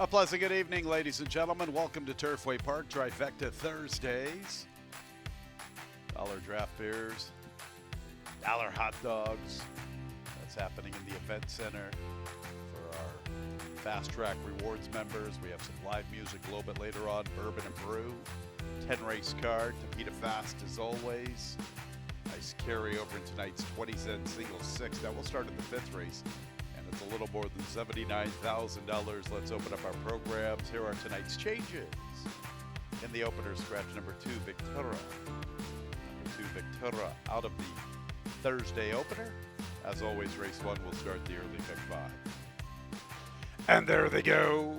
A pleasant good evening, ladies and gentlemen. Welcome to Turfway Park Trifecta Thursdays. Dollar draft beers, dollar hot dogs. That's happening in the event center for our Fast Track Rewards members. We have some live music a little bit later on, Bourbon and Brew, 10 race card, Tapita Fast as always. Nice carryover in tonight's 20-cent single six. That will start at the fifth race. It's a little more than $79,000. Let's open up our programs. Here are tonight's changes. In the opener, scratch number 2, Victoria. Number 2, Victoria, out of the Thursday opener. As always, race 1 will start the early pick 5. And there they go.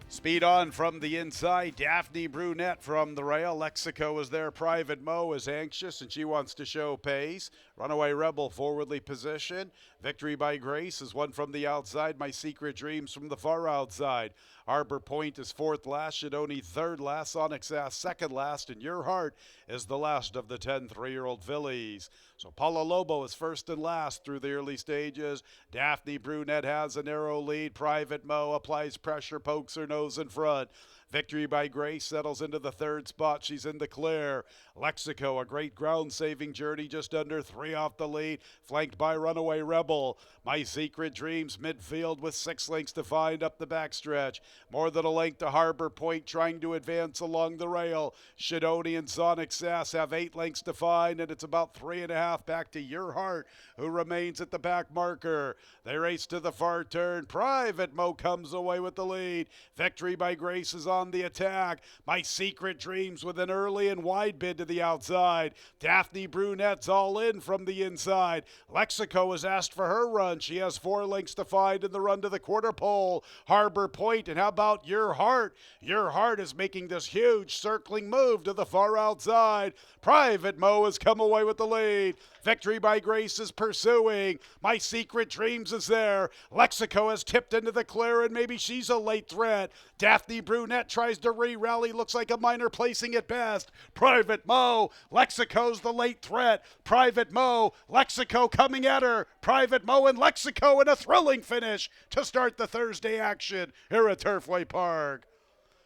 Speed on from the inside. Daphne Brunette from the rail. Lexico is there. Private Mo is anxious and she wants to show pace. Runaway Rebel forwardly positioned. Victory by Grace is one from the outside. My Secret Dreams from the far outside. Harbor Point is fourth last. Shidoni third last. Sonic Sass second last. And Your Heart is the last of the 10 3-year-old fillies. So Paula Lobo is first and last through the early stages. Daphne Brunette has a narrow lead. Private Mo applies pressure, pokes her nose in front. Victory by Grace settles into the third spot. She's in the clear. Lexico, a great ground-saving journey, just under 3 off the lead, flanked by Runaway Rebel. My Secret Dreams midfield with 6 lengths to find up the backstretch. More than a length to Harbor Point, trying to advance along the rail. Shidoni and Sonic Sass have 8 lengths to find, and it's about 3.5 back to Your Heart, who remains at the back marker. They race to the far turn. Private Mo comes away with the lead. Victory by Grace is on the attack. My Secret Dreams with an early and wide bid to the outside. Daphne Brunette's all in from the inside. Lexico has asked for her run. She has 4 lengths to find in the run to the quarter pole. Harbor Point, and how about Your Heart? Your Heart is making this huge circling move to the far outside. Private Mo has come away with the lead. Victory by Grace is pursuing. My Secret Dreams is there. Lexico has tipped into the clear, and maybe she's a late threat. Daphne Brunette tries to re-rally. Looks like a minor placing at best. Private Mo. Lexico's the late threat. Private Mo. Lexico coming at her. Private Mo and Lexico in a thrilling finish to start the Thursday action here at Turfway Park.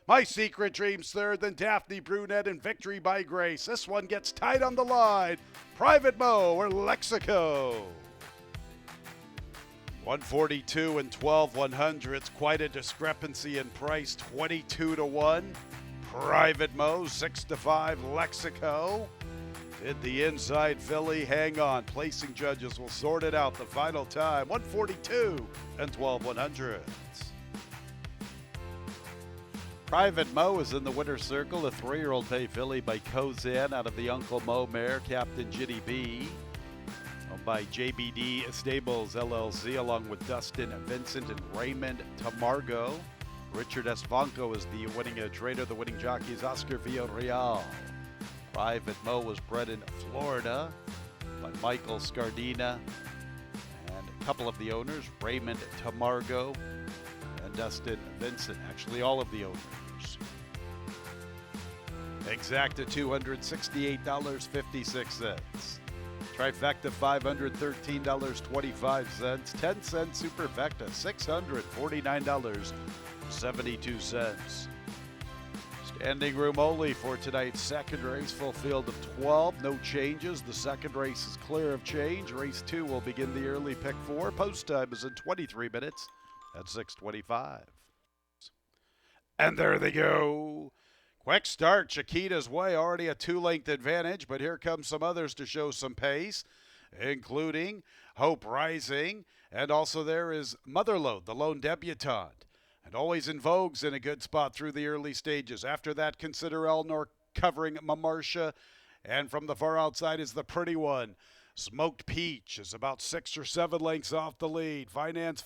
My Secret Dreams third, then Daphne Brunette and Victory by Grace. This one gets tight on the line. Private Mo or Lexico. 142 and 12/100. Quite a discrepancy in price. 22-1. Private Mo. 6-5. Lexico. Did the inside filly hang on? Placing judges will sort it out. The final time. 142 and 12/100. Private Mo is in the winner's circle, a 3-year-old pay filly by Kozan out of the Uncle Mo mare, Captain Jitty B. Owned by JBD Stables LLC, along with Dustin Vincent and Raymond Tamargo. Richard Esvanco is the winning trader. The winning jockey is Oscar Villarreal. Private Mo was bred in Florida by Michael Scardina and a couple of the owners, Raymond Tamargo and Dustin Vincent, actually all of the owners. Exacta $268.56. Trifecta $513.25. 10-cent Superfecta $649.72. Standing room only for tonight's second race. Full field of 12. No changes. The second race is clear of change. Race 2 will begin the early pick 4. Post time is in 23 minutes at 6:25. And there they go. Quick start, Chiquita's Way, already a 2-length advantage, but here comes some others to show some pace, including Hope Rising, and also there is Motherlode, the lone debutante, and Always in Vogue's in a good spot through the early stages. After that, consider Elnor covering Mamartia, and from the far outside is the Pretty One. Smoked Peach is about 6 or 7 lengths off the lead. Finance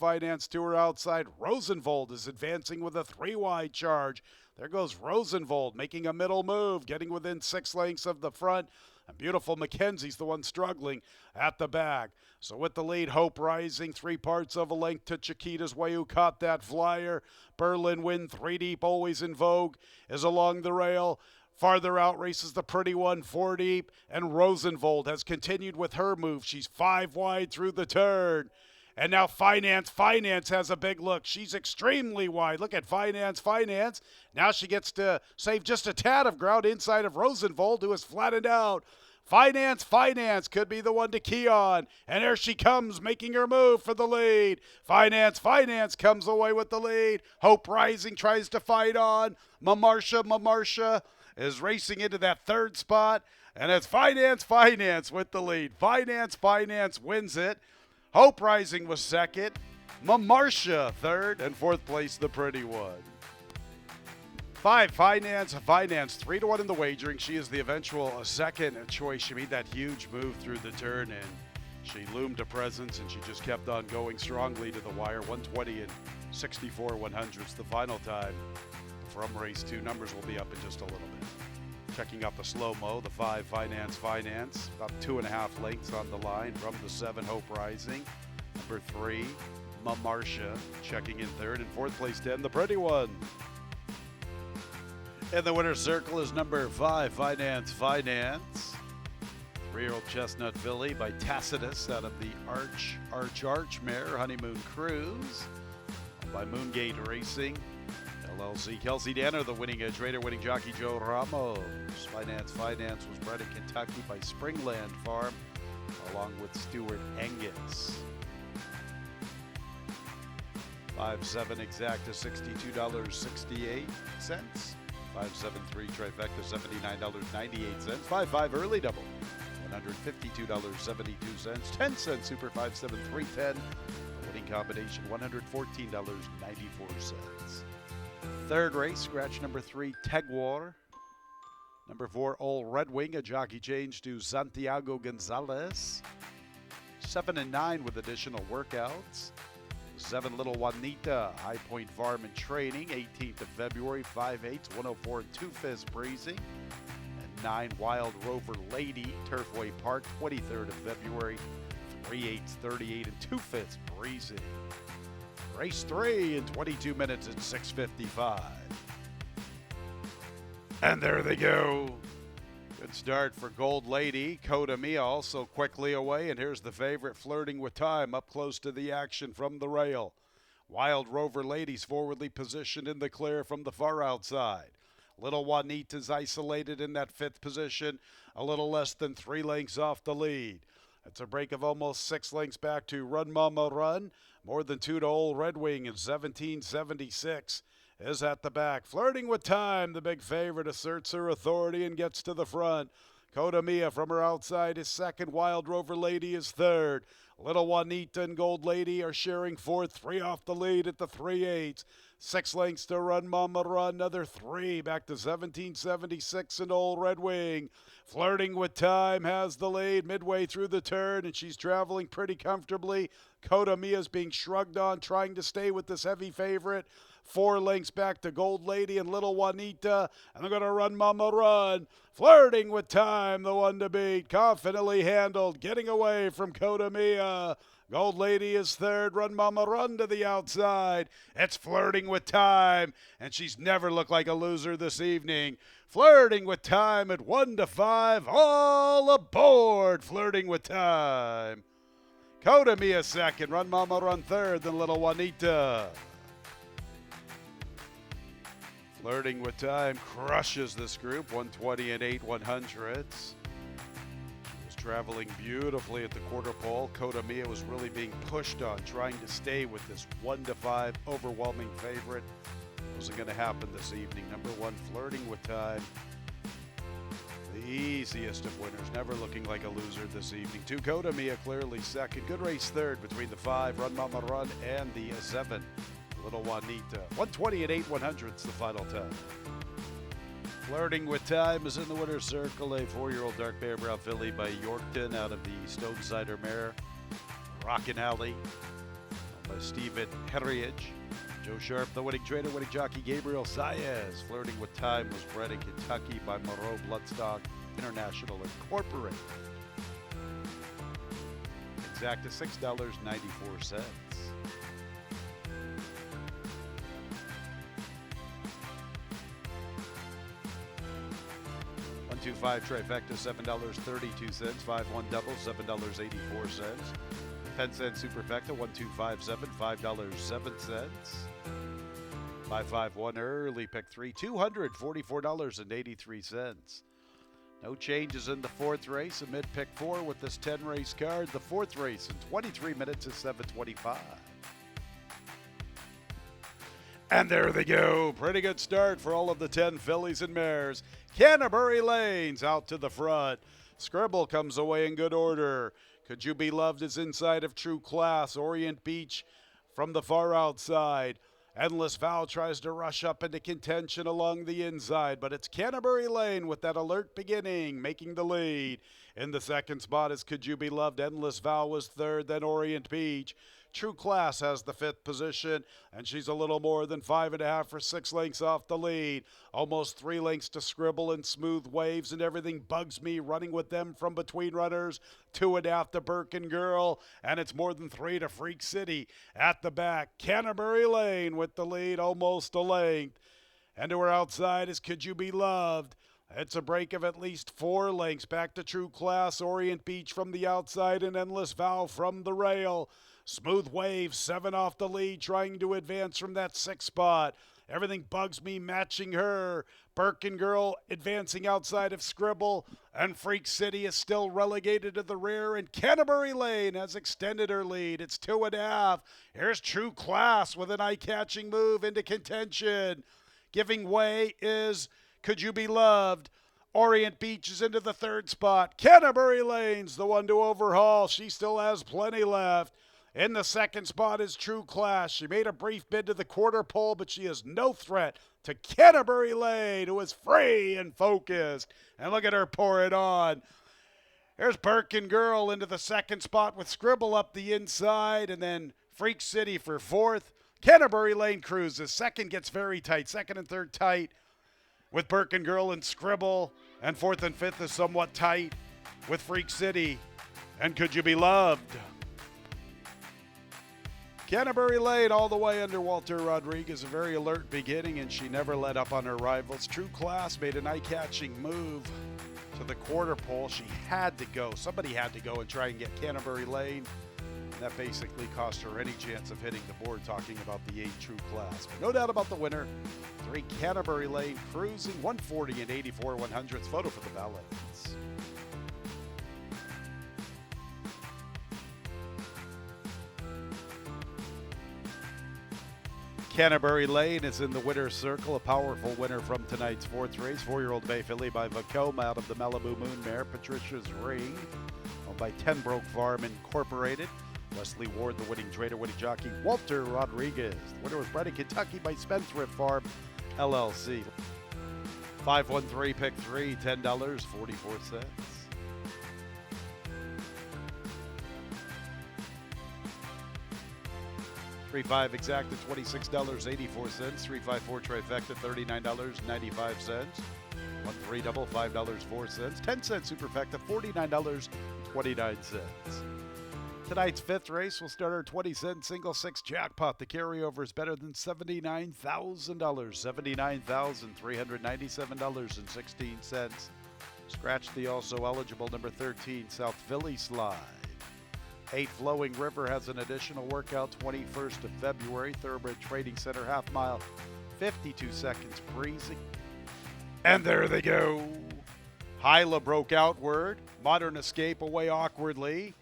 to her outside. Rosenvold is advancing with a 3-wide charge. There goes Rosenvold making a middle move, getting within 6 lengths of the front. And Beautiful Mackenzie's the one struggling at the back. So with the lead, Hope Rising, 3 parts of a length to Chiquita's Way, who caught that flyer. Berlin Wind, 3 deep, Always in Vogue, is along the rail. Farther out races the Pretty One, 4 deep, and Rosenvold has continued with her move. She's 5 wide through the turn. And now Finance has a big look. She's extremely wide. Look at Finance. Now she gets to save just a tad of ground inside of Rosenvold, who is flattened out. Finance could be the one to key on. And there she comes, making her move for the lead. Finance comes away with the lead. Hope Rising tries to fight on. Mamarsha is racing into that third spot. And it's Finance with the lead. Finance wins it. Hope Rising was second. Mamarsha third. And fourth place, the Pretty One. 5, Finance, 3-1 in the wagering. She is the eventual second choice. She made that huge move through the turn, and she loomed a presence, and she just kept on going strongly to the wire. 120 and 64 100ths the final time from race 2. Numbers will be up in just a little bit. Checking out the slow-mo, the 5, Finance, about 2.5 lengths on the line from the 7, Hope Rising. Number 3, Mamarsha, checking in third. And fourth place, 10, the Pretty One. And the winner's circle is number 5, Finance. 3-year-old Chestnut Filly by Tacitus out of the Arch mare, Honeymoon Cruise, by Moongate Racing, LLC. Kelsey Danner, the winning edge raider, winning jockey Joe Ramos. Finance was bred in Kentucky by Springland Farm, along with Stuart Angus. 5-7 exacta, $62.68. 573 trifecta, $79.98. 5-5 early double, $152.72. 10 cent super 5-7 310. Winning combination, $114.94. Third race, scratch number 3, Tegwar. Number 4, Old Red Wing, a jockey change to Santiago Gonzalez. 7-9 with additional workouts. 7, Little Juanita, High Point Farm and Training, 18th of February, 5/8, 104 and 2/5 breezing. And 9, Wild Rover Lady, Turfway Park, 23rd of February, 3/8, 38 and 2/5 breezing. Race 3 in 22 minutes at 6:55. And there they go. Good start for Gold Lady. Coda Mia also quickly away, and here's the favorite flirting with time up close to the action from the rail. Wild Rover Ladies forwardly positioned in the clear from the far outside. Little Juanita's isolated in that 5th position, a little less than 3 lengths off the lead. It's a break of almost 6 lengths back to Run Mama Run. More than 2 to Old Red Wing, and 1776 is at the back. Flirting with time, the big favorite asserts her authority and gets to the front. Coda Mia from her outside is second. Wild Rover Lady is third. Little Juanita and Gold Lady are sharing fourth. 3 off the lead at the 3/8. 6 lengths to Run Mama Run. Another 3 back to 1776 and Old Red Wing. Flirting with time has the lead midway through the turn, and she's traveling pretty comfortably. Coda Mia's being shrugged on, trying to stay with this heavy favorite. 4 lengths back to Gold Lady and Little Juanita, and they're going to Run Mama Run. Flirting with time, the one to beat. Confidently handled, getting away from Coda Mia. Gold Lady is third. Run Mama Run to the outside. It's Flirting with time, and she's never looked like a loser this evening. Flirting with time at 1-5. All aboard Flirting with time. Coda Mia second. Run Mama Run third. Then Little Juanita. Flirting with time crushes this group, 120 and 8 100ths. She was traveling beautifully at the quarter pole. Coda Mia was really being pushed on, trying to stay with this 1-5 overwhelming favorite. Wasn't going to happen this evening. Number 1, Flirting with time. The easiest of winners, never looking like a loser this evening. 2, Coda Mia clearly second. Good race third between the 5, Run Mama Run, and the 7, Little Juanita. 120 and 8 100ths the final time. Flirting with time is in the winner's circle. A 4-year-old dark bear brown filly by Yorkton out of the Stone Cider mare. Rockin' Alley by Stephen Herriage. Joe Sharp, the winning trainer, winning jockey Gabriel Saez. Flirting with time was bred in Kentucky by Moreau Bloodstock International Incorporated. Exact to $6.94. 1-2-5 trifecta, $7.32. 5-1 double, $7.84. 10-cent superfecta, 1257, $5.07. 551 early pick 3, $244.83. No changes in the fourth race. A mid pick 4 with this 10 race card. The fourth race in 23 minutes is 7:25. And there they go. Pretty good start for all of the 10 fillies and mares. Canterbury Lanes out to the front. Scribble comes away in good order. Could You Be Loved is inside of True Class. Orient Beach from the far outside. Endless Vow tries to rush up into contention along the inside, but it's Canterbury Lane with that alert beginning, making the lead. In the second spot is Could You Be Loved. Endless Vow was third, then Orient Beach. True Class has the fifth position, and she's a little more than 5.5 or 6 lengths off the lead. Almost 3 lengths to Scribble and Smooth Waves, and Everything Bugs Me running with them from between runners. 2.5 to Birkin Girl, and it's more than 3 to Freak City. At the back, Canterbury Lane with the lead, almost a length. And to her outside is Could You Be Loved. It's a break of at least 4 lengths. Back to True Class, Orient Beach from the outside, and Endless Vow from the rail. Smooth Wave, 7 off the lead, trying to advance from that 6th spot. Everything Bugs Me matching her. Birkin Girl advancing outside of Scribble. And Freak City is still relegated to the rear. And Canterbury Lane has extended her lead. It's 2.5. Here's True Class with an eye-catching move into contention. Giving way is Could You Be Loved. Orient Beach is into the 3rd spot. Canterbury Lane's the one to overhaul. She still has plenty left. In the 2nd spot is True Class. She made a brief bid to the quarter pole, but she is no threat to Canterbury Lane, who is free and focused. And look at her pour it on. There's Birkin Girl into the 2nd spot with Scribble up the inside, and then Freak City for 4th. Canterbury Lane cruises. 2nd gets very tight. 2nd and 3rd tight with Birkin Girl and Scribble. And 4th and 5th is somewhat tight with Freak City and Could You Be Loved. Canterbury Lane all the way under Walter Rodriguez, a very alert beginning, and she never let up on her rivals. True Class made an eye-catching move to the quarter pole. She had to go. Somebody had to go and try and get Canterbury Lane. That basically cost her any chance of hitting the board, talking about the 8 True Class. But no doubt about the winner. 3 Canterbury Lane cruising, 140 and 84 100ths. Photo for the ballots. Canterbury Lane is in the winner's circle, a powerful winner from tonight's 4th race. 4-year-old Bay filly by Vacoma out of the Malibu Moon Mare. Patricia's Ring, owned by Ten Broke Farm Incorporated. Wesley Ward, the winning trader, winning jockey. Walter Rodriguez. The winner was bred in Kentucky by Spendthrift Farm, LLC. 513 pick 3, $10.44. 3-5 exacta, $26.84. 3-5-4 trifecta, $39.95. 1-3 double, $5.04. 10-cent superfecta, $49.29. Tonight's 5th race will start our 20-cent single 6 jackpot. The carryover is better than $79,000. $79,397.16. Scratch the also eligible number 13 South Philly Slide. 8 Flowing River has an additional workout 21st of February. Thoroughbred Trading Center half mile, 52 seconds breezy. And there they go. Hyla broke outward. Modern Escape away awkwardly.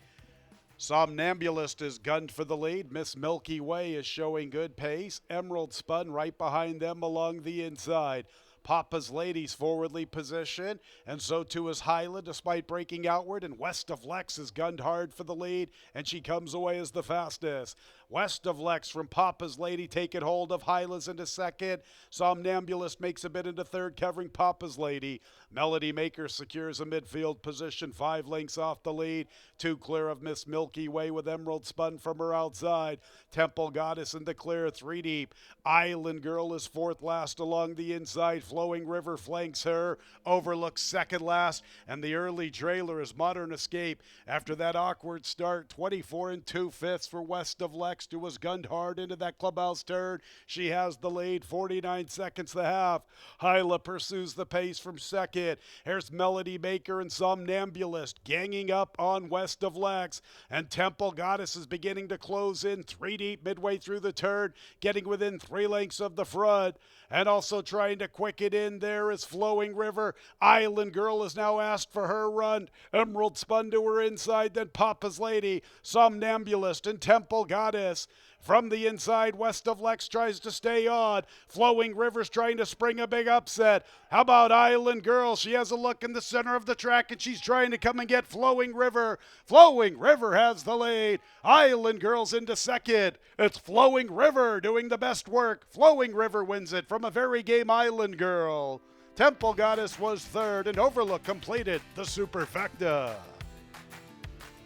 Somnambulist is gunned for the lead. Miss Milky Way is showing good pace. Emerald Spun right behind them along the inside. Papa's Lady's forwardly positioned, and so too is Hyla despite breaking outward, and West of Lex is gunned hard for the lead, and she comes away as the fastest. West of Lex from Papa's Lady taking hold of Hyla's into 2nd. Somnambulist makes a bid into 3rd, covering Papa's Lady. Melody Maker secures a midfield position, 5 lengths off the lead. 2 clear of Miss Milky Way with Emerald Spun from her outside. Temple Goddess in the clear, 3 deep. Island Girl is 4th last along the inside. Flowing River flanks her. Overlook second last. And the early trailer is Modern Escape. After that awkward start, 24 2/5 for West of Lex, who was gunned hard into that clubhouse turn. She has the lead, 49 seconds the half. Hyla pursues the pace from second. Here's Melody Maker and Somnambulist ganging up on West of Lex. And Temple Goddess is beginning to close in 3 deep midway through the turn, getting within 3 lengths of the front. And also trying to quicken in there is Flowing River. Island Girl has now asked for her run. Emerald spun to her inside, then Papa's Lady, Somnambulist, and Temple Goddess. From the inside, West of Lex tries to stay on. Flowing River's trying to spring a big upset. How about Island Girl? She has a look in the center of the track, and she's trying to come and get Flowing River. Flowing River has the lead. Island Girl's into second. It's Flowing River doing the best work. Flowing River wins it from a very game Island Girl. Temple Goddess was third, and Overlook completed the superfecta.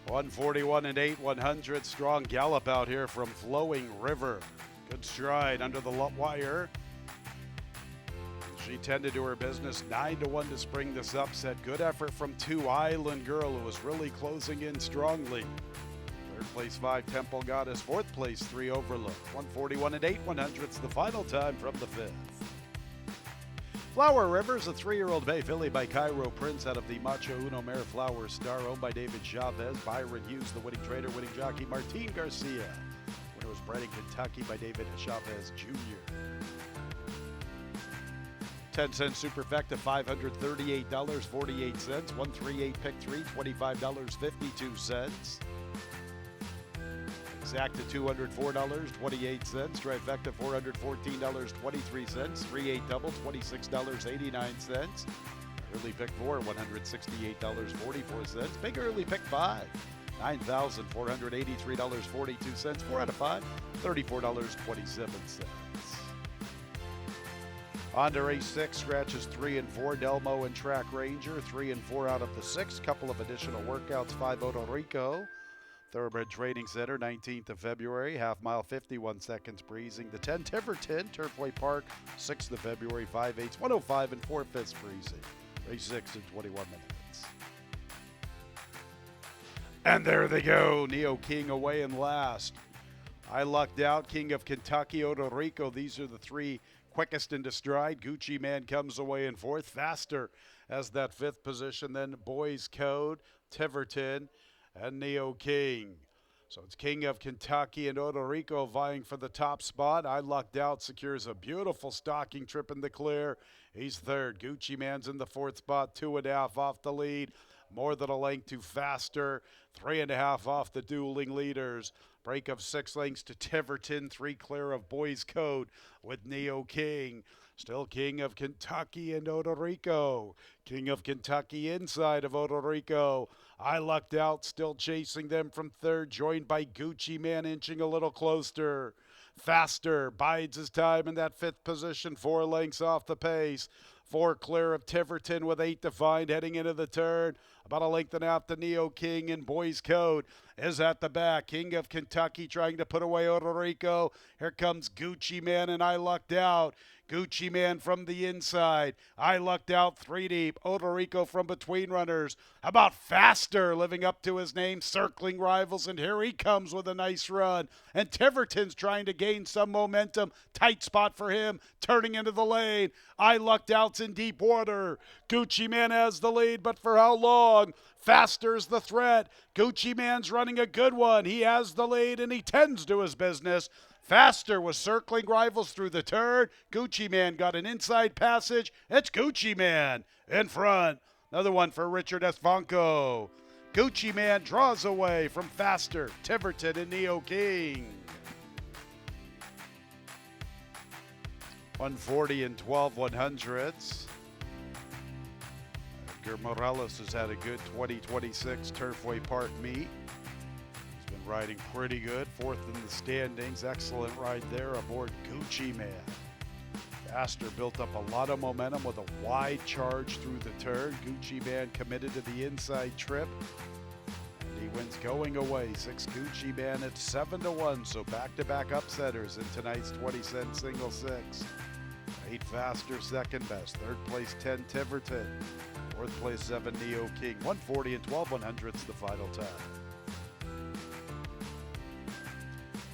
141 and 8/100. Strong gallop out here from Flowing River. Good stride under the wire. She tended to her business. 9-1 to spring this upset. Good effort from 2 Island Girl, who was really closing in strongly. Third place 5 Temple Goddess. Fourth place 3 Overlook. 141 and 8/100's the final time from the 5th. Flower Rivers, a 3-year-old bay filly by Cairo Prince out of the Macho Uno Mare Flower Star, owned by David Chavez. Byron Hughes, the winning trader, winning jockey. Martin Garcia. Winner was bred in Kentucky by David Chavez Jr. 10-cent superfecta, $538.48. 138 pick 3, $25.52. Exacta $204.28. Trifecta $414.23. 3-8 double $26.89. Early pick 4 $168.44. Big early pick 5 $9,483.42. 4 out of 5 $34.27. On to race 6, scratches 3 and 4, Delmo and Track Ranger. 3 and 4 out of the 6. Couple of additional workouts. 5 Oto Rico. Thoroughbred Training Center, 19th of February, half mile, 51 seconds breezing. The 10 Tiverton, Turfway Park, 6th of February, 5/8, 105 and 4/5 breezing. Race 6 in 21 minutes. And there they go, Neo King away in last. I lucked out, King of Kentucky, Oto Rico. These are the 3 quickest into stride. Gucci Man comes away in 4th. Faster as that 5th position. Then Boys Code, Tiverton, and Neo King. So it's King of Kentucky and Oto Rico vying for the top spot. I lucked out, secures a beautiful stocking trip in the clear. He's 3rd. Gucci Man's in the 4th spot, 2.5 off the lead. More than a length to Faster, 3.5 off the dueling leaders. Break of 6 lengths to Tiverton, 3 clear of Boys Code with Neo King. Still King of Kentucky and Oto Rico. King of Kentucky inside of Oto Rico. I lucked out, still chasing them from 3rd, joined by Gucci Man inching a little closer. Faster bides his time in that 5th position, 4 lengths off the pace. 4 clear of Tiverton with 8 to find heading into the turn. About a length and a half to Neo King, and Boys Code is at the back. King of Kentucky trying to put away Oto Rico. Here comes Gucci Man, and I lucked out. Gucci Man from the inside. I lucked out 3 deep. Oto Rico from between runners. How about Faster living up to his name, circling rivals, and here he comes with a nice run. And Tiverton's trying to gain some momentum. Tight spot for him, turning into the lane. I lucked out's in deep water. Gucci Man has the lead, but for how long? Faster's the threat. Gucci Man's running a good one. He has the lead, and he tends to his business. Faster was circling rivals through the turn. Gucci Man got an inside passage. It's Gucci Man in front. Another one for Richard Esvanco. Gucci Man draws away from Faster, Tiverton, and Neo King. 140 and 12/100s. Edgar Morales has had a good 2026 Turfway Park meet. Riding pretty good, 4th in the standings. Excellent ride there aboard Gucci Man. Faster built up a lot of momentum with a wide charge through the turn. Gucci Man committed to the inside trip. And he wins going away. 6 Gucci Man at 7-1. So back-to-back upsetters in tonight's 20-cent single 6. 8 faster, second best. Third place, 10 Tiverton. Fourth place, 7 Neo King. 140 and 12/100ths the final time.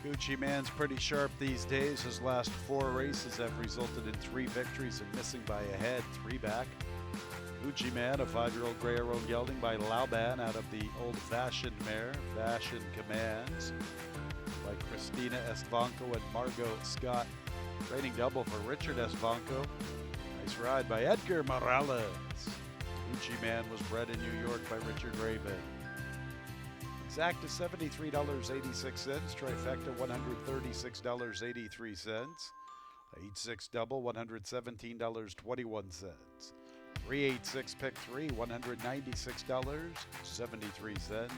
Gucci Man's pretty sharp these days. His last 4 races have resulted in 3 victories and missing by a head, 3 back. Gucci Man, a 5-year-old gray-roan gelding by Lauban out of the old-fashioned mare, Fashion Commands, by Christina Estvanco and Margot Scott. Training double for Richard Estvanco. Nice ride by Edgar Morales. Gucci Man was bred in New York by Richard Raven. Exact is $73.86. Trifecta $136.83. 8-6 double $117.21. 3-8-6 pick 3 $196.73. And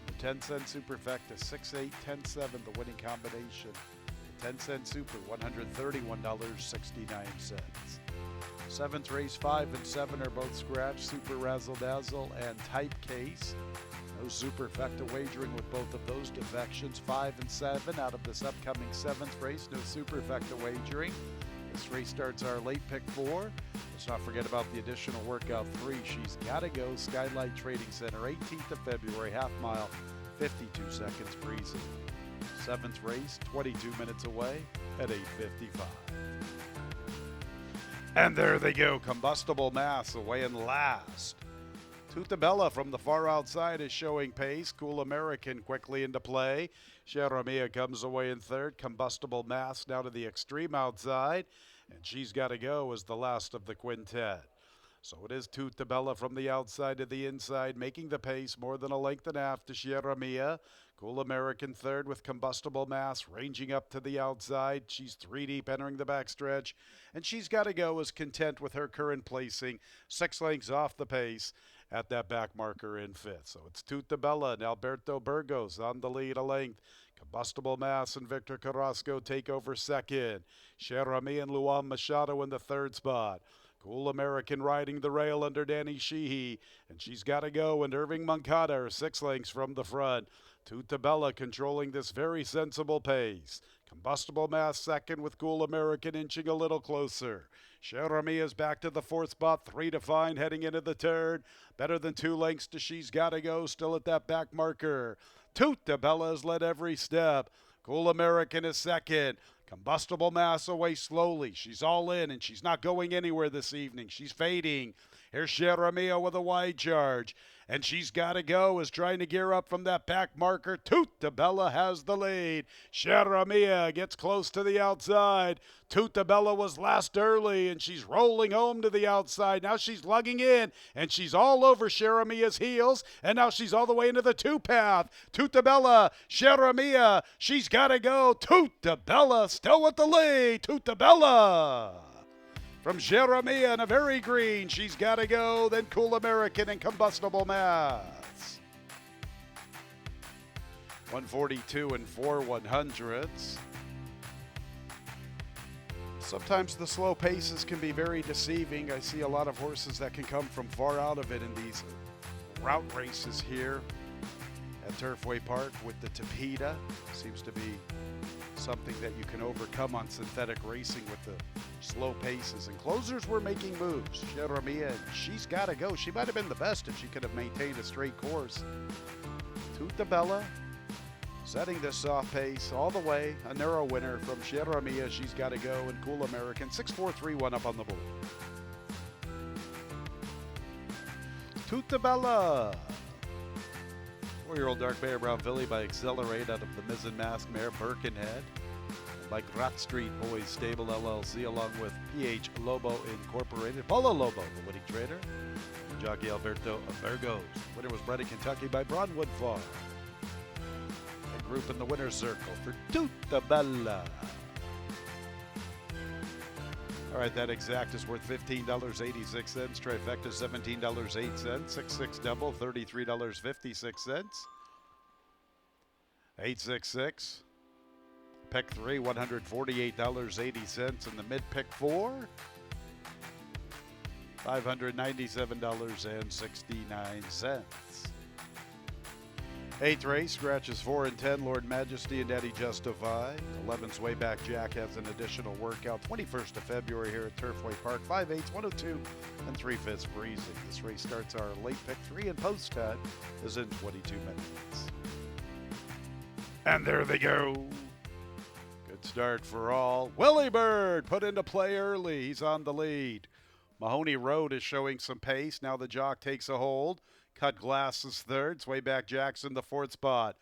the 10-cent superfecta 6-8 10-7 the winning combination. The 10-cent super $131.69. 7th race 5 and 7 are both scratch, Super Razzle Dazzle and Type Case. No superfecta wagering with both of those defections. 5 and 7 out of this upcoming 7th race. No superfecta wagering. This race starts our late pick 4. Let's not forget about the additional workout 3. She's Gotta Go, Skylight Trading Center, 18th of February, half mile, 52 seconds breezy. 7th race, 22 minutes away at 8:55. And there they go, Combustible Mass away in last. Tutabella from the far outside is showing pace. Cool American quickly into play. Cheromia comes away in third. Combustible Mass now to the extreme outside. And She's Gotta Go is the last of the quintet. So it is Tutabella from the outside to the inside, making the pace more than a length and a half to Cheromia. Cool American third with Combustible Mass ranging up to the outside. She's 3 deep entering the backstretch. And She's Gotta Go is content with her current placing, 6 lengths off the pace at that back marker in 5th. So it's Tutabella and Alberto Burgos on the lead a length. Combustible Mass and Victor Carrasco take over second. Cheromia and Luan Machado in the 3rd spot. Cool American riding the rail under Danny Sheehy. And She's Gotta Go and Irving Moncada are 6 lengths from the front. Tutabella controlling this very sensible pace. Combustible Mass second with Cool American inching a little closer. Cheromia is back to the 4th spot, 3 to find heading into the 3rd. Better than 2 lengths to She's Gotta Go, still at that back marker. Tutabella has led every step. Cool American is second. Combustible Mass away slowly. She's all in and she's not going anywhere this evening. She's fading. Here's Cheromia with a wide charge. And She's Gotta Go is trying to gear up from that back marker. Tutabella has the lead. Cheromia gets close to the outside. Tutabella was last early and she's rolling home to the outside. Now she's lugging in and she's all over Cheromia's heels. And now she's all the way into the 2 path. Tutabella, Cheromia, She's Gotta Go. Tutabella still with the lead. Tutabella. From Cheromia and a very green, She's Gotta Go, then Cool American and Combustible Mass. 142 and 4/100ths. Sometimes the slow paces can be very deceiving. I see a lot of horses that can come from far out of it in these route races here at Turfway Park with the Tapeta. Seems to be something that you can overcome on synthetic racing with the slow paces. And closers were making moves. Cheromia, She's Gotta Go. She might have been the best if she could have maintained a straight course. Tutabella setting this soft pace all the way. A narrow winner from Cheromia, She's Gotta Go, and Cool American. 6-4-3-1 up on the board. Tutabella. 4-year-old dark Bear Brown filly by Accelerate out of the Mizzen Mask mare Birkenhead. By Grat Street Boys Stable LLC along with PH Lobo Incorporated. Paulo Lobo, the winning trader. And jockey Alberto Burgos. The winner was bred in Kentucky by Broadwood Farm. A group in the winner's circle for Tutabella. All right, that exact is worth $15.86. Trifecta $17.08. 6-6 double $33.56. 8-6-6. Pick 3 $148.80. And the mid pick 4 $597.69. Eighth race, scratches 4 and 10, Lord Majesty and Daddy Justified. 11's Way Back Jack has an additional workout. 21st of February here at Turfway Park. 5/8, 102, and 3/5 breezy. This race starts our late pick 3 and post time is in 22 minutes. And there they go. Good start for all. Willie Bird put into play early. He's on the lead. Mahoney Road is showing some pace. Now the jock takes a hold. Cut Glass is third. Way Back Jackson the fourth spot.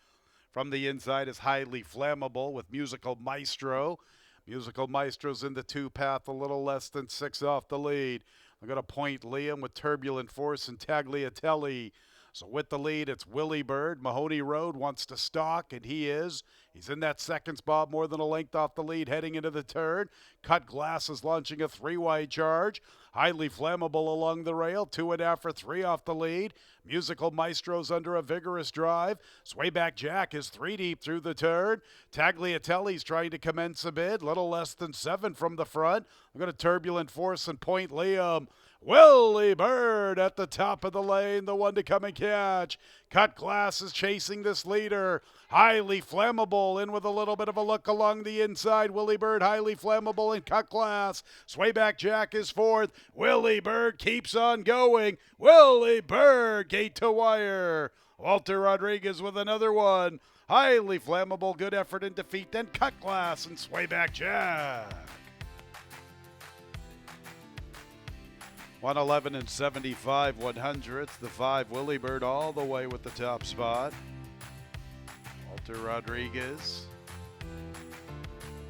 From the inside is Highly Flammable with Musical Maestro. Musical Maestro's in the two path, a little less than 6 off the lead. They're going to point Liam with Turbulent Force and Tagliatelle. So with the lead, it's Willie Bird. Mahoney Road wants to stalk, and he is. He's in that second spot, more than a length off the lead, heading into the turn. Cut Glass is launching a 3-wide charge. Highly Flammable along the rail, 2.5 for 3 off the lead. Musical Maestro's under a vigorous drive. Sway Back Jack is 3 deep through the turn. Tagliatelli's trying to commence a bid, little less than 7 from the front. I'm going to Turbulent Force and Point Liam. Willie Bird at the top of the lane, the one to come and catch. Cut Glass is chasing this leader. Highly Flammable in with a little bit of a look along the inside. Willie Bird, Highly Flammable, and Cut Glass. Sway Back Jack is fourth. Willie Bird keeps on going. Willie Bird, gate to wire. Walter Rodriguez with another one. Highly Flammable, good effort in defeat. Then Cut Glass and Sway Back Jack. 111 and 75 100ths. The 5 Willie Bird all the way with the top spot. Walter Rodriguez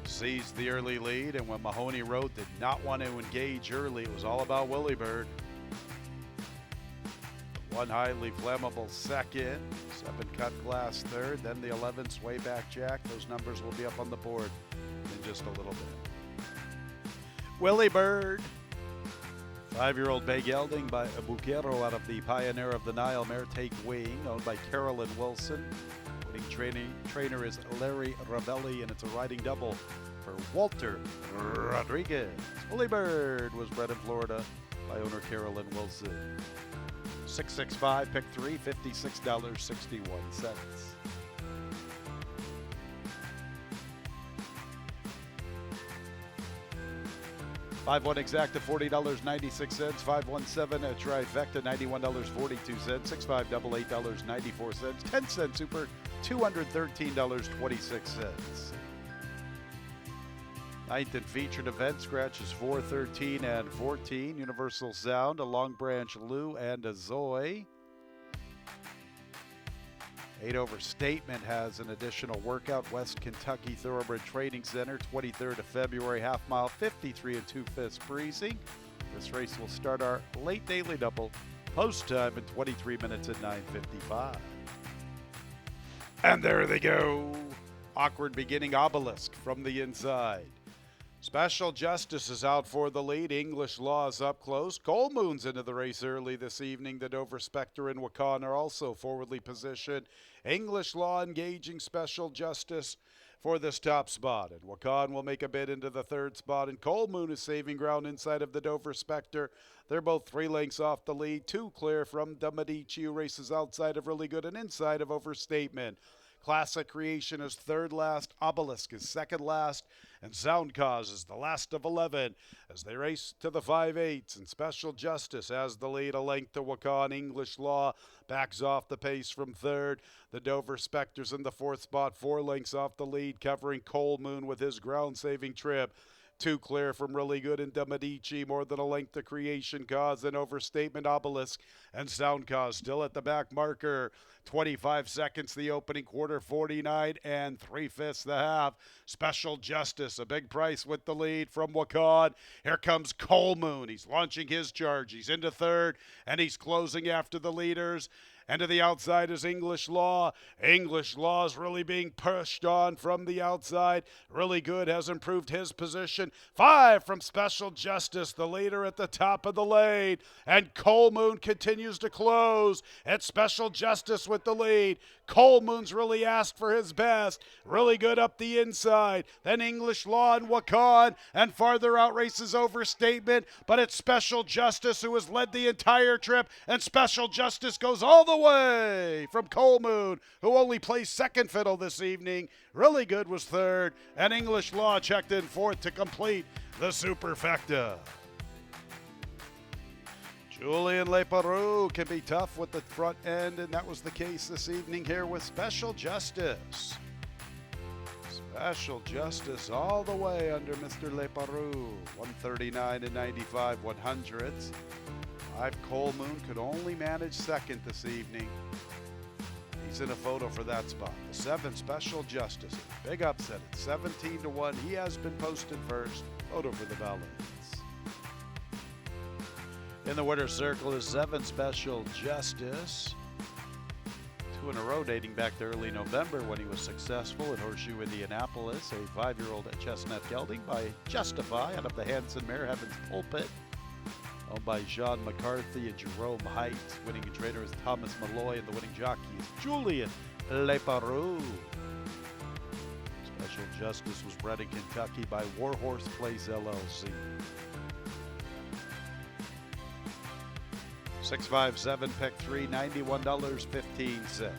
seized the early lead, and when Mahoney Road did not want to engage early, it was all about Willie Bird. 1 Highly Flammable second, 7 Cut Glass third, then the 11 Sway Back Jack. Those numbers will be up on the board in just a little bit. Willie Bird. 5-year-old Bay Gelding by a Buquero out of the Pioneer of the Nile mare Take Wing, owned by Carolyn Wilson. Winning trainer is Larry Ravelli, and it's a riding double for Walter Rodriguez. Willie Bird was bred in Florida by owner Carolyn Wilson. 665, pick 3, $56.61. 5-1 exacta, $40.96. 5-1-7 a trifecta, $91.42. 6-5 double, $8.94. 10-cent super, $213.26. Ninth and featured event, scratches 4, 13, and 14. Universal Sound, a Long Branch Lou, and a Zoe. 8 Overstatement has an additional workout. West Kentucky Thoroughbred Training Center, 23rd of February, half mile, 53 and 2/5 breezy. This race will start our late daily double, post time in 23 minutes at 9:55. And there they go. Awkward beginning, Obelisk from the inside. Special Justice is out for the lead. English Law is up close. Coal Moon's into the race early this evening. The Dover Spectre and Wakan are also forwardly positioned. English Law engaging Special Justice for this top spot. And Wakan will make a bid into the third spot. And Coal Moon is saving ground inside of the Dover Spectre. They're both 3 lengths off the lead. 2 clear from the Medici, who races outside of Really Good and inside of Overstatement. Classic Creation is third last, Obelisk is second last, and Sound Cause is the last of 11 as they race to the 5/8s. And Special Justice has the lead, a length to Wakan. English Law backs off the pace from third. The Dover Spectre's in the fourth spot, 4 lengths off the lead, covering Coal Moon with his ground-saving trip. 2 clear from Really Good and Medici, more than a length to Creation Cause, and Overstatement, Obelisk, and Sound Cause still at the back marker. 25 seconds the opening quarter, 49 and 3/5 the half. Special Justice, a big price with the lead from Wakan. Here comes Coal Moon. He's launching his charge. He's into third, and he's closing after the leaders. And to the outside is English Law. English Law is really being pushed on from the outside. Really Good has improved his position. 5 from Special Justice, the leader at the top of the lane. And Coal Moon continues to close. It's Special Justice with the lead. Coal Moon's really asked for his best. Really Good up the inside. Then English Law and Wakan. And farther out races Overstatement. But it's Special Justice who has led the entire trip. And Special Justice goes all the way from Colemoon, who only plays second fiddle this evening. Really Good was third, and English Law checked in fourth to complete the superfecta. Julian Leparoux can be tough with the front end, and that was the case this evening here with Special Justice. Special Justice all the way under Mr. Leparoux. 139 and 95 100ths. 5 Colemoon could only manage second this evening. He's in a photo for that spot. The 7 Special Justice. Big upset at 17 to 1. He has been posted first. Photo for the Valets. In the winner's circle is 7 Special Justice. 2 in a row dating back to early November when he was successful at Horseshoe, Indianapolis. A 5-year-old at Chestnut Gelding by Justify out of the Hanson Mare Heaven's Pulpit. Owned by John McCarthy and Jerome Heights. Winning trader is Thomas Malloy, and the winning jockey is Julian Leparoux. Special Justice was bred in Kentucky by Warhorse Place LLC. 657 pick 3, $91.15.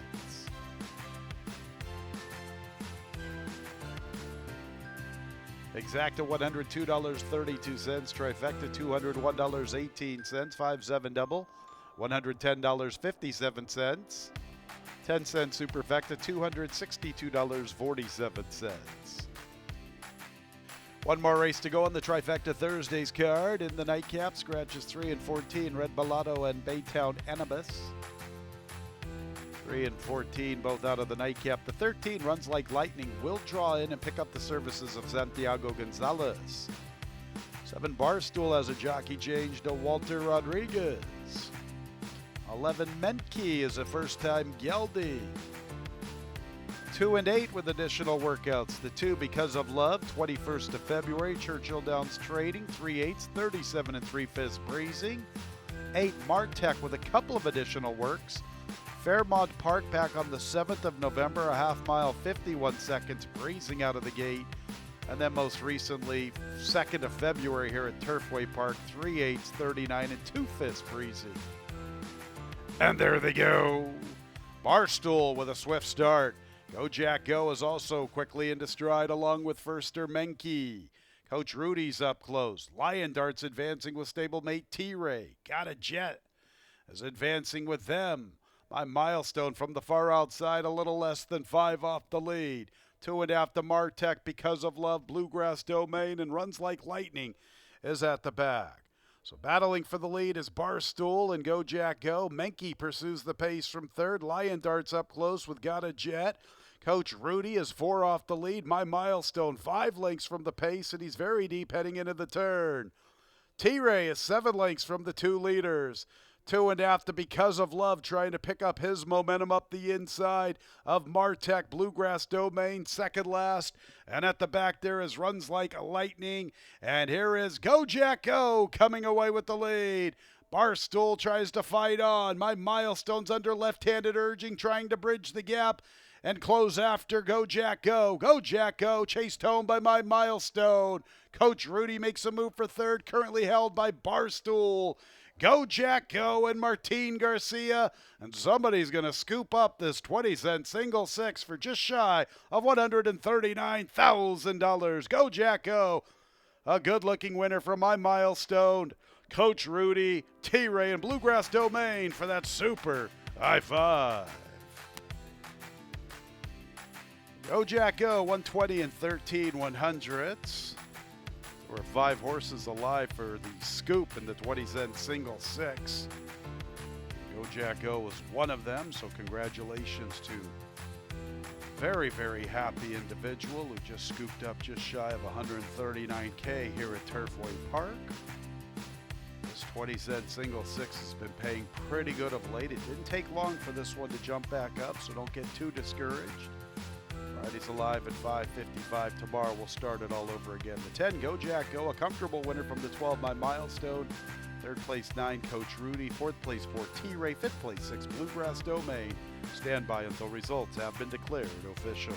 Exacta $102.32, trifecta $201.18, 5-7 double, $110.57, 10-cent superfecta $262.47. One more race to go on the trifecta Thursday's card. In the nightcap, scratches 3 and 14, Red Bellotto and Baytown Anubis. 3 and 14, both out of the nightcap. The 13 runs like lightning, will draw in and pick up the services of Santiago Gonzalez. 7 Barstool has a jockey change to Walter Rodriguez. 11 Menke is a first-time gelding. 2 and 8 with additional workouts. The 2 Because of Love, 21st of February, Churchill Downs Trading, 3/8, 37 and 3/5 breezing. 8 Martech with a couple of additional works. Fairmont Park back on the 7th of November, a half mile, 51 seconds, breezing out of the gate. And then most recently, 2nd of February here at Turfway Park, 3/8, 39 and 2/5 breezing. And there they go. Barstool with a swift start. Go Jack Go is also quickly into stride along with Firster Menke. Coach Rudy's up close. Lion Dart's advancing with stablemate T-Ray. Got a Jet is advancing with them. My Milestone from the far outside, a little less than 5 off the lead. 2.5 to Martech, Because of Love, Bluegrass Domain, and Runs Like Lightning is at the back. So battling for the lead is Barstool and Go Jack Go. Menke pursues the pace from third. Lion Dart's up close with Got a Jet. Coach Rudy is 4 off the lead. My Milestone 5 lengths from the pace, and he's very deep heading into the turn. T-Ray is 7 lengths from the 2 leaders. 2.5 to Because of Love, trying to pick up his momentum up the inside of Martech. Bluegrass Domain, second last. And at the back there is Runs Like Lightning. And here is Go Jack Go coming away with the lead. Barstool tries to fight on. My Milestone's under left-handed urging, trying to bridge the gap and close after Go Jack Go. Go Jack Go, chased home by My Milestone. Coach Rudy makes a move for third, currently held by Barstool. Go Jack Go and Martin Garcia, and somebody's going to scoop up this 20-cent single 6 for just shy of $139,000. Go Jack Go, a good-looking winner from My Milestone. Coach Rudy, T-Ray, and Bluegrass Domain for that super high five. Go Jack Go, 120 and 13 100ths. There were 5 horses alive for the scoop in the 20-cent single 6. Go Jack Go was one of them, so congratulations to very, very happy individual who just scooped up just shy of $139K here at Turfway Park. This 20-cent single 6 has been paying pretty good of late. It didn't take long for this one to jump back up, so don't get too discouraged. Friday's alive at 5:55. Tomorrow we'll start it all over again. The 10, Go Jack Go, a comfortable winner from the 12, My Milestone. Third place, 9, Coach Rudy. Fourth place, 4, T-Ray. Fifth place, 6, Bluegrass Domain. Stand by until results have been declared official.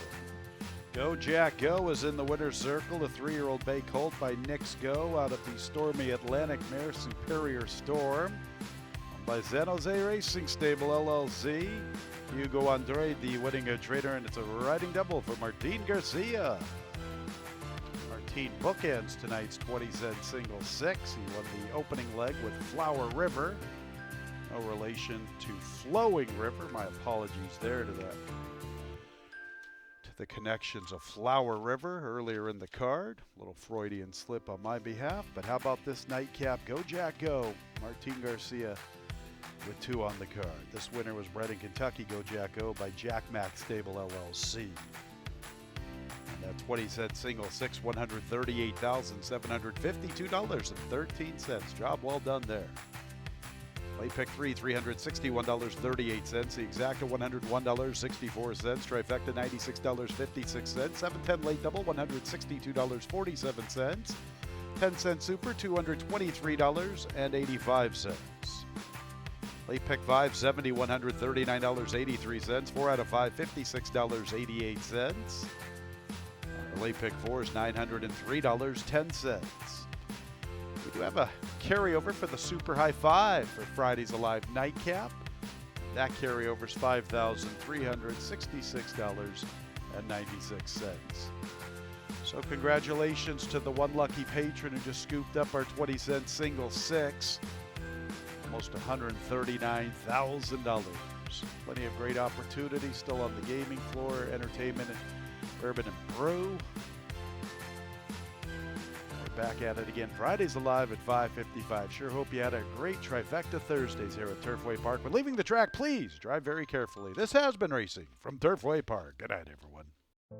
Go Jack Go is in the winner's circle. The 3-year-old bay colt by Nix Go out of the stormy Atlantic mare Superior Storm. by San Jose Racing Stable LLC. Hugo Andrade, the winning trainer, and it's a riding double for Martin Garcia. Martin bookends tonight's 20-cent single six. He won the opening leg with Flower River. No relation to Flowing River. My apologies there to that. The connections of Flower River earlier in the card. A little Freudian slip on my behalf, but how about this nightcap? Go Jack Go. Martin Garcia with 2 on the card. This winner was bred in Kentucky, Go Jack Go, by Jack Mack Stable LLC. And that 20-cent single six, $138,752.13. Job well done there. Late pick 3, $361.38. The exacta, $101.64. Trifecta, $96.56. 710 late double, $162.47. 10-cent super, $223.85. Late pick 5, $70, $139.83. 4 out of 5, $56.88. Late pick 4 is $903.10. We do have a carryover for the Super High Five for Friday's Alive Nightcap. That carryover is $5,366.96. So congratulations to the one lucky patron who just scooped up our 20-cent single six. Almost $139,000. Plenty of great opportunities still on the gaming floor, entertainment, and Bourbon and Brew. Back at it again. Friday's Alive at 5:55. Sure hope you had a great trifecta Thursdays here at Turfway Park. When leaving the track, please drive very carefully. This has been Racing from Turfway Park. Good night, everyone.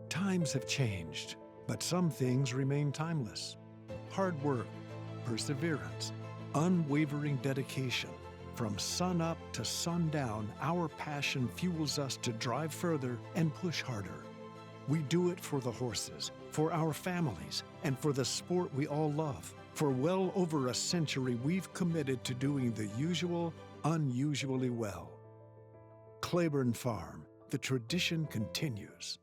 Times have changed, but some things remain timeless. Hard work, perseverance, unwavering dedication. From sun up to sundown, our passion fuels us to drive further and push harder. We do it for the horses, for our families, and for the sport we all love. For well over a century, we've committed to doing the usual, unusually well. Claiborne Farm, the tradition continues.